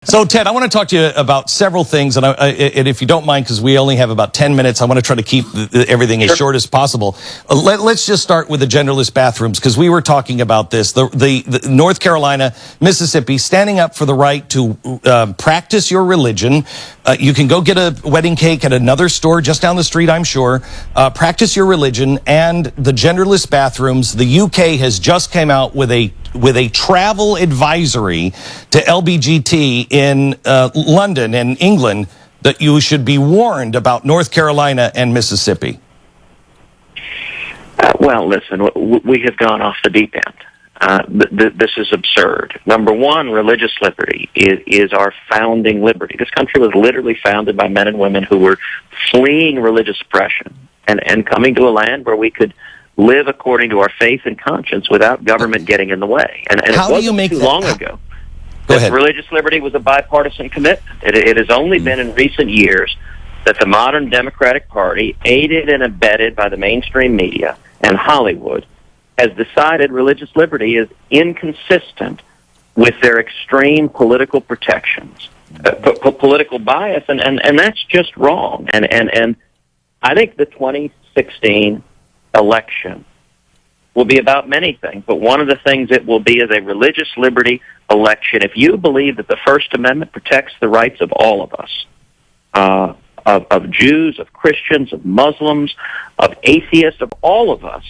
So, Ted, I want to talk to you about several things, and if you don't mind, because we only have about 10 minutes, I want to try to keep everything as short as possible. Let's just start with the genderless bathrooms, because we were talking about this. The North Carolina, Mississippi, standing up for the right to practice your religion. You can go get a wedding cake at another store just down the street, I'm sure. Practice your religion, and the genderless bathrooms. The UK has just came out with a travel advisory to LBGT in London and England that you should be warned about North Carolina and Mississippi. Well, listen, we have gone off the deep end. This is absurd. Number one, religious liberty is our founding liberty. This country was literally founded by men and women who were fleeing religious oppression and coming to a land where we could live according to our faith and conscience without government getting in the way. And it wasn't too long ago that religious liberty was a bipartisan commitment. It has only been in recent years that the modern Democratic Party, aided and abetted by the mainstream media and Hollywood, has decided religious liberty is inconsistent with their extreme political protections, political bias, and that's just wrong. And I think the 2016 election will be about many things, but one of the things it will be is a religious liberty election. If you believe that the First Amendment protects the rights of all of us, of Jews, of Christians, of Muslims, of atheists, of all of us,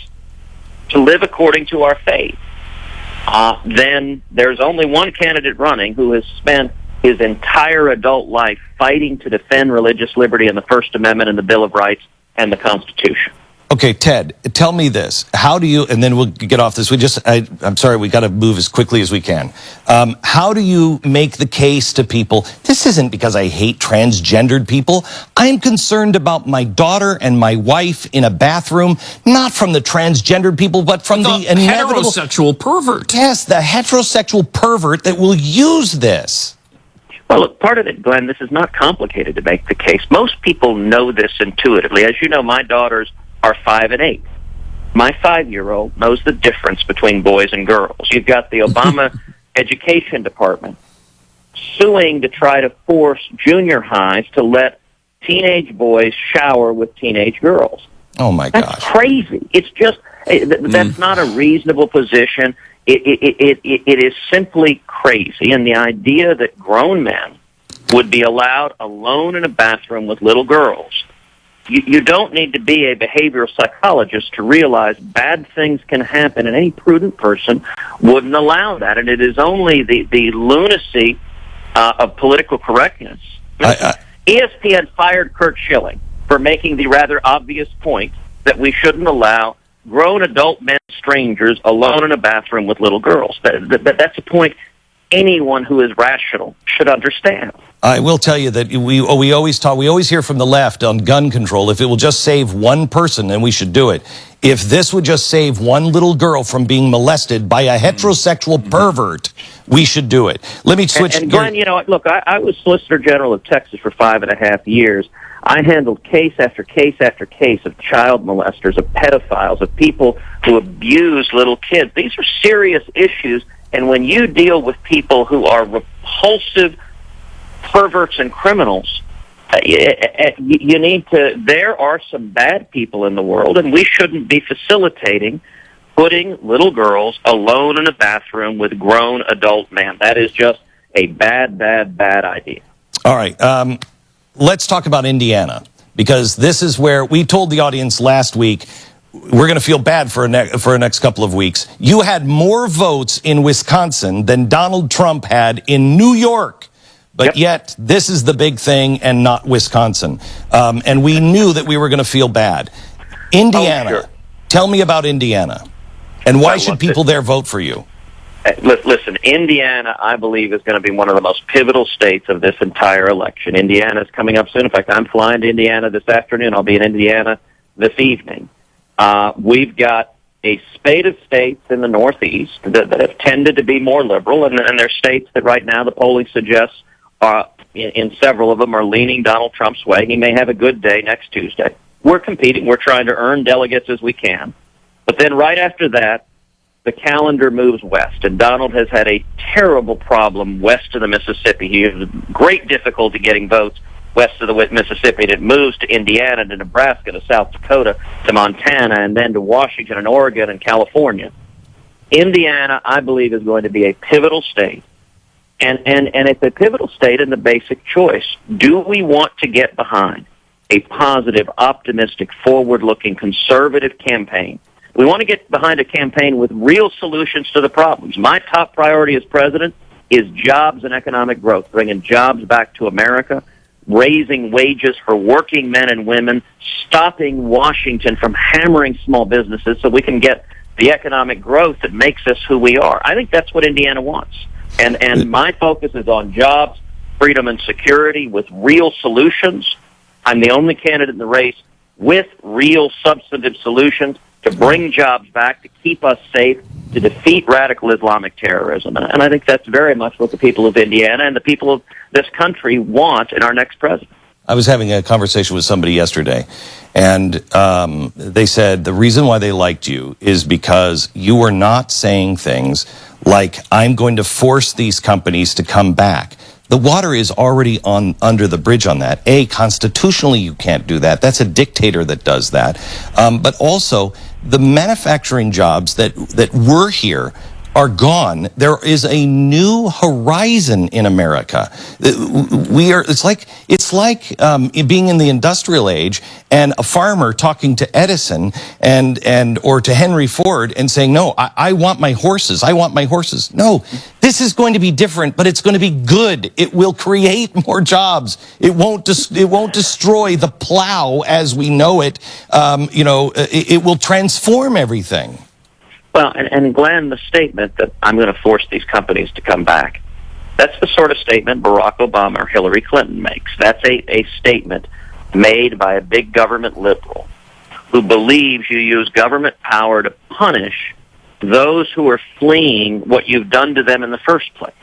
to live according to our faith, then there's only one candidate running who has spent his entire adult life fighting to defend religious liberty and the First Amendment and the Bill of Rights and the Constitution. Okay, Ted, tell me this. How do you, and then we'll get off this. I'm sorry, we got to move as quickly as we can. How do you make the case to people? This isn't because I hate transgendered people. I'm concerned about my daughter and my wife in a bathroom, not from the transgendered people, but from the inevitable heterosexual pervert. Yes, the heterosexual pervert that will use this. Well, look, part of it, Glenn, this is not complicated to make the case. Most people know this intuitively. As you know, my daughters are 5 and 8. My 5-year-old knows the difference between boys and girls. You've got the Obama Education Department suing to try to force junior highs to let teenage boys shower with teenage girls. Oh, my gosh. That's crazy. It's just, that's not a reasonable position. It is simply crazy. And the idea that grown men would be allowed alone in a bathroom with little girls. You don't need to be a behavioral psychologist to realize bad things can happen, and any prudent person wouldn't allow that. And it is only the lunacy of political correctness. ESPN fired Kurt Schilling for making the rather obvious point that we shouldn't allow grown adult men, strangers, alone in a bathroom with little girls. That's a point anyone who is rational should understand. I will tell you that we always hear from the left on gun control. If it will just save one person, then we should do it. If this would just save one little girl from being molested by a heterosexual pervert, we should do it. Let me switch. And Glenn, look, I was Solicitor General of Texas for 5.5 years. I handled case after case after case of child molesters, of pedophiles, of people who abuse little kids. These are serious issues, and when you deal with people who are repulsive perverts and criminals, you need to, there are some bad people in the world, and we shouldn't be facilitating putting little girls alone in a bathroom with grown adult men. That is just a bad idea. All right. Let's talk about Indiana, because this is where we told the audience last week we're going to feel bad for the next couple of weeks. You had more votes in Wisconsin than Donald Trump had in New York. But yet, this is the big thing and not Wisconsin. And we knew that we were going to feel bad. Indiana, sure. Tell me about Indiana. And why should people there vote for you? Listen, Indiana, I believe, is going to be one of the most pivotal states of this entire election. Indiana is coming up soon. In fact, I'm flying to Indiana this afternoon. I'll be in Indiana this evening. We've got a spate of states in the Northeast that have tended to be more liberal, and they're states that right now the polling suggests in several of them are leaning Donald Trump's way. He may have a good day next Tuesday. We're competing. We're trying to earn delegates as we can. But then right after that, the calendar moves west, and Donald has had a terrible problem west of the Mississippi. He has great difficulty getting votes west of the Mississippi, and it moves to Indiana, to Nebraska, to South Dakota, to Montana, and then to Washington and Oregon and California. Indiana, I believe, is going to be a pivotal state, and it's a pivotal state in the basic choice. Do we want to get behind a positive, optimistic, forward-looking, conservative campaign? We want to get behind a campaign with real solutions to the problems. My top priority as president is jobs and economic growth, bringing jobs back to America, raising wages for working men and women, stopping Washington from hammering small businesses so we can get the economic growth that makes us who we are. I think that's what Indiana wants. And my focus is on jobs, freedom, and security with real solutions. I'm the only candidate in the race with real substantive solutions to bring jobs back, to keep us safe, to defeat radical Islamic terrorism. And I think that's very much what the people of Indiana and the people of this country want in our next president. I was having a conversation with somebody yesterday, and they said the reason why they liked you is because you were not saying things like, I'm going to force these companies to come back. The water is already under the bridge on that. Constitutionally, you can't do that. That's a dictator that does that. But also, the manufacturing jobs that were here are gone. There is a new horizon in America. It's like being in the industrial age and a farmer talking to Edison or to Henry Ford and saying, no, I want my horses. I want my horses. No, this is going to be different, but it's going to be good. It will create more jobs. It won't destroy the plow as we know it. It will transform everything. Well, and Glenn, the statement that I'm going to force these companies to come back, that's the sort of statement Barack Obama or Hillary Clinton makes. That's a statement made by a big government liberal who believes you use government power to punish those who are fleeing what you've done to them in the first place.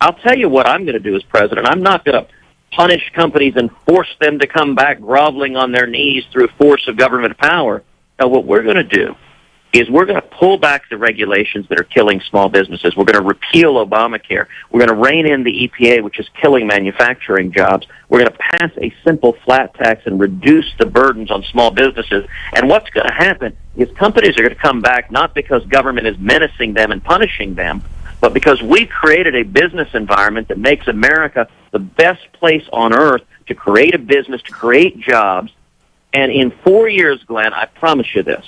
I'll tell you what I'm going to do as president. I'm not going to punish companies and force them to come back groveling on their knees through force of government power. Now, what we're going to do is we're going to pull back the regulations that are killing small businesses. We're going to repeal Obamacare. We're going to rein in the EPA, which is killing manufacturing jobs. We're going to pass a simple flat tax and reduce the burdens on small businesses. And what's going to happen is companies are going to come back not because government is menacing them and punishing them, but because we've created a business environment that makes America the best place on earth to create a business, to create jobs. And in 4 years, Glenn, I promise you this,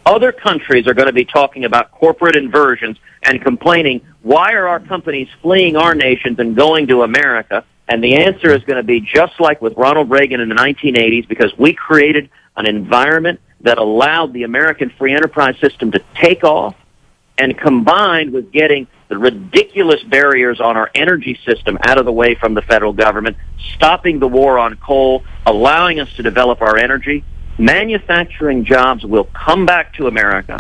other countries are going to be talking about corporate inversions and complaining, why are our companies fleeing our nations and going to America? And the answer is going to be just like with Ronald Reagan in the 1980s, because we created an environment that allowed the American free enterprise system to take off, and combined with getting the ridiculous barriers on our energy system out of the way from the federal government, stopping the war on coal, allowing us to develop our energy, manufacturing jobs will come back to America,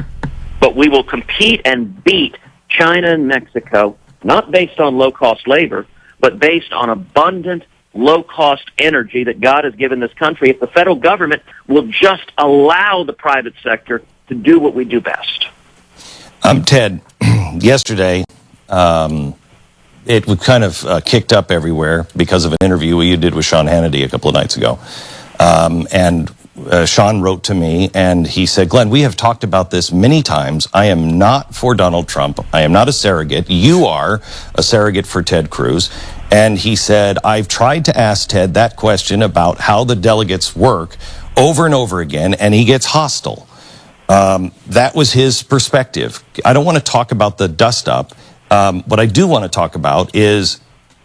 but we will compete and beat China and Mexico, not based on low-cost labor, but based on abundant, low-cost energy that God has given this country if the federal government will just allow the private sector to do what we do best. Ted, yesterday, it was kind of kicked up everywhere because of an interview you did with Sean Hannity a couple of nights ago. Sean wrote to me and he said, Glenn, we have talked about this many times. I am not for Donald Trump. I am not a surrogate. You are a surrogate for Ted Cruz. And he said, I've tried to ask Ted that question about how the delegates work over and over again, and he gets hostile. That was his perspective. I don't want to talk about the dust-up. What I do want to talk about is,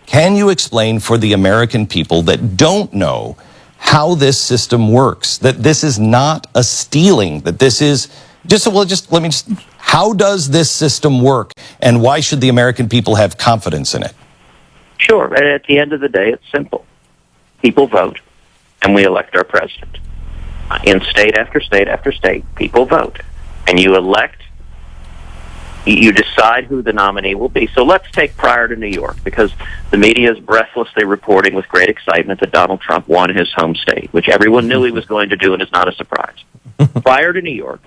can you explain for the American people that don't know how this system works, that this is not a stealing, that this is how does this system work, and why should the American people have confidence in it? Sure. And at the end of the day, it's simple. People vote, and we elect our president. In state after state after state, people vote, and you elect, you decide who the nominee will be. So let's take prior to New York, because the media is breathlessly reporting with great excitement that Donald Trump won his home state, which everyone knew he was going to do and is not a surprise. Prior to New York,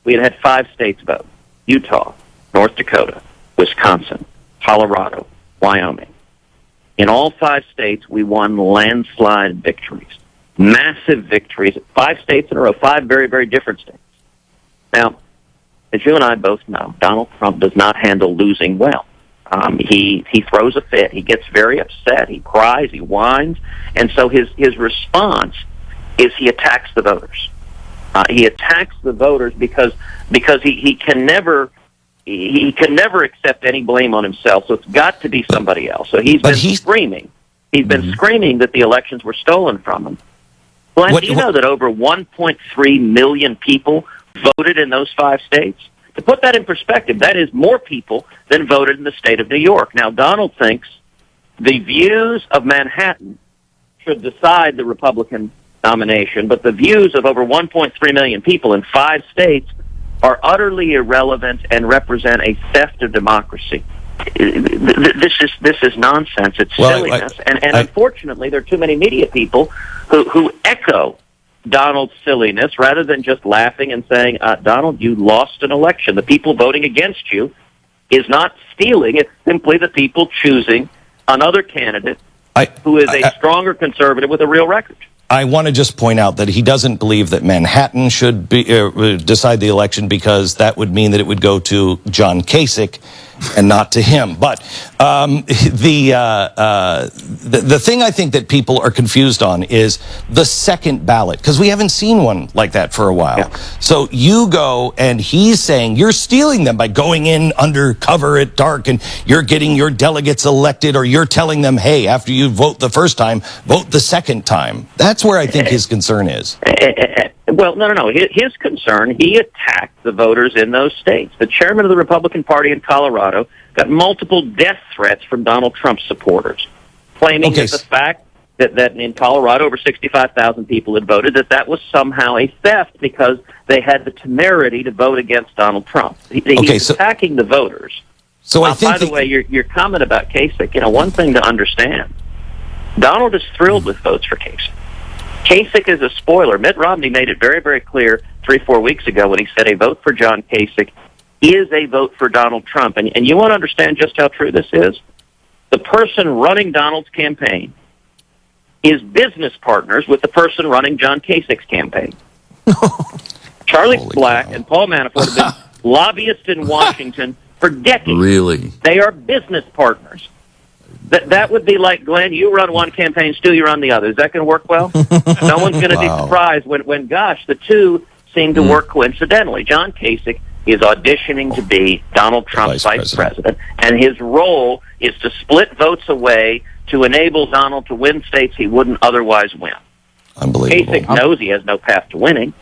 we had 5 states vote. Utah, North Dakota, Wisconsin, Colorado, Wyoming. In all 5 states, we won landslide victories, massive victories. 5 states in a row, 5 very, very different states. Now, as you and I both know, Donald Trump does not handle losing well. He throws a fit. He gets very upset. He cries. He whines. And so his response is he attacks the voters. He attacks the voters because he can never accept any blame on himself. So it's got to be somebody else. So he's been screaming. He's been screaming that the elections were stolen from him. Glenn, do you know that over 1.3 million people voted in those 5 states? To put that in perspective, that is more people than voted in the state of New York. Now, Donald thinks the views of Manhattan should decide the Republican nomination, but the views of over 1.3 million people in 5 states are utterly irrelevant and represent a theft of democracy. This is nonsense. It's silliness. And unfortunately, there are too many media people who echo Donald's silliness rather than just laughing and saying, Donald, you lost an election. The people voting against you is not stealing. It's simply the people choosing another candidate who is a stronger conservative with a real record. I want to just point out that he doesn't believe that Manhattan should decide the election because that would mean that it would go to John Kasich and not to him. But the thing I think that people are confused on is the second ballot, because we haven't seen one like that for a while. Yeah. So you go, and he's saying you're stealing them by going in undercover at dark, and you're getting your delegates elected, or you're telling them, hey, after you vote the first time, vote the second time. That's where I think his concern is. Well, no. His concern, he attacked the voters in those states. The chairman of the Republican Party in Colorado got multiple death threats from Donald Trump supporters, claiming that the fact that in Colorado over 65,000 people had voted, that was somehow a theft because they had the temerity to vote against Donald Trump. He's attacking the voters. So I think, by the way, your comment about Kasich, one thing to understand, Donald is thrilled with votes for Kasich. Kasich is a spoiler. Mitt Romney made it very, very clear 3-4 weeks ago when he said a vote for John Kasich is a vote for Donald Trump. And you want to understand just how true this is? The person running Donald's campaign is business partners with the person running John Kasich's campaign. Charlie Black and Paul Manafort have been lobbyists in Washington for decades. Really? They are business partners. That would be like, Glenn, you run one campaign, Stu, you run the other. Is that going to work well? No one's going to be surprised when, gosh, the two seem to work coincidentally. John Kasich is auditioning to be Donald Trump's vice president, and his role is to split votes away to enable Donald to win states he wouldn't otherwise win. Unbelievable. Kasich knows he has no path to winning.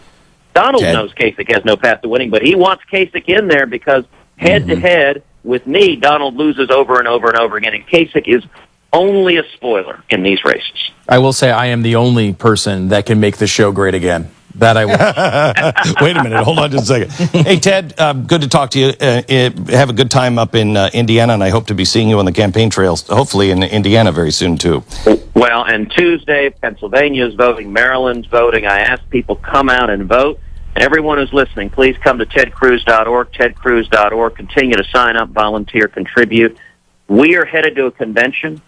Donald knows Kasich has no path to winning, but he wants Kasich in there because head-to-head with me, Donald loses over and over and over again, and Kasich is only a spoiler in these races. I will say I am the only person that can make the show great again. That I will. Wait a minute. Hold on just a second. Hey, Ted, good to talk to you. Have a good time up in Indiana, and I hope to be seeing you on the campaign trails, hopefully in Indiana very soon, too. Well, and Tuesday, Pennsylvania's voting, Maryland's voting. I ask people come out and vote. And everyone who's listening, please come to tedcruz.org, tedcruz.org. Continue to sign up, volunteer, contribute. We are headed to a convention,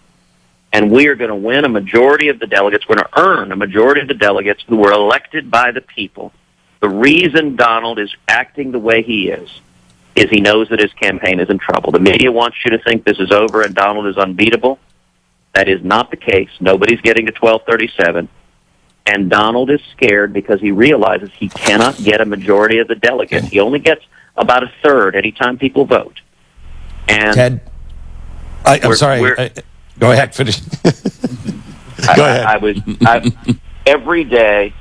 and we are going to win a majority of the delegates. We're going to earn a majority of the delegates who were elected by the people. The reason Donald is acting the way he is he knows that his campaign is in trouble. The media wants you to think this is over and Donald is unbeatable. That is not the case. Nobody's getting to 1237. And Donald is scared because he realizes he cannot get a majority of the delegates. He only gets about a third anytime people vote. And Ted, I'm sorry. Go ahead, finish. Go ahead. Every day,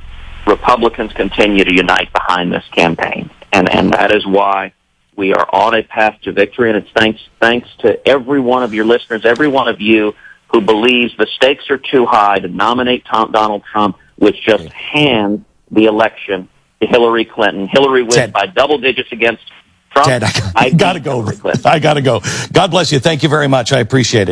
Republicans continue to unite behind this campaign. And that is why we are on a path to victory. And it's thanks to every one of your listeners, every one of you who believes the stakes are too high to nominate Donald Trump, which just hands the election to Hillary Clinton. Hillary wins by double digits against Trump. Ted, I got to go. I got to go. God bless you. Thank you very much. I appreciate it.